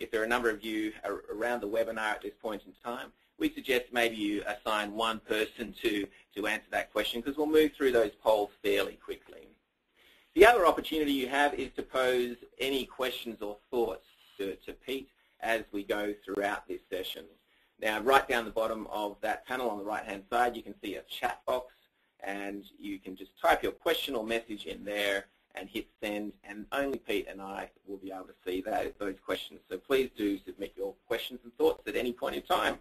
if there are a number of you around the webinar at this point in time, we suggest maybe you assign one person to answer that question, because we'll move through those polls fairly quickly. The other opportunity you have is to pose any questions or thoughts to Pete as we go throughout this session. Now, right down the bottom of that panel on the right-hand side, you can see a chat box, and you can just type your question or message in there and hit send, and only Pete and I will be able to see those questions. So please do submit your questions and thoughts at any point in time.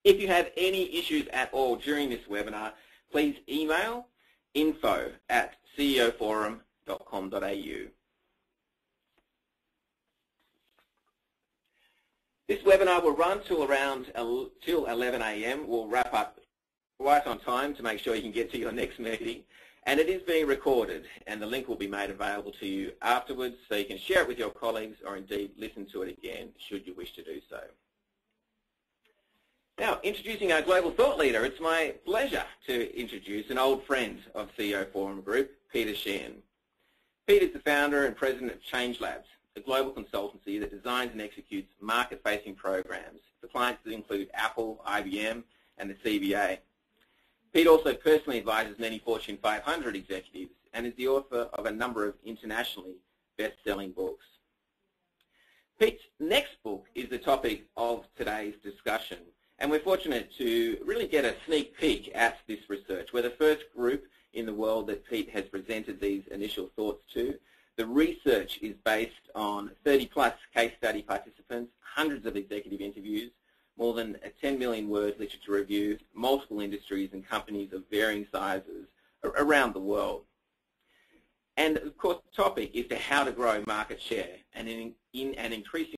If you have any issues at all during this webinar, please email info@ceoforum.com.au. This webinar will run till 11 a.m. We'll wrap up right on time to make sure you can get to your next meeting. And it is being recorded, and the link will be made available to you afterwards, so you can share it with your colleagues or indeed listen to it again should you wish to do so. Now, introducing our global thought leader, it's my pleasure to introduce an old friend of CEO Forum Group, Peter Sheahan. Pete is the founder and president of Change Labs, a global consultancy that designs and executes market-facing programs for clients that include Apple, IBM, and the CBA. Pete also personally advises many Fortune 500 executives and is the author of a number of internationally best-selling books. Pete's next book is the topic of today's discussion, and we're fortunate to really get a sneak peek at this research. We're the first group in the world that Pete has presented these initial thoughts to. The research is based on 30-plus case study participants, hundreds of executive interviews, more than a 10 million word literature review, multiple industries and companies of varying sizes around the world. And of course, the topic is to how to grow market share and in an increasing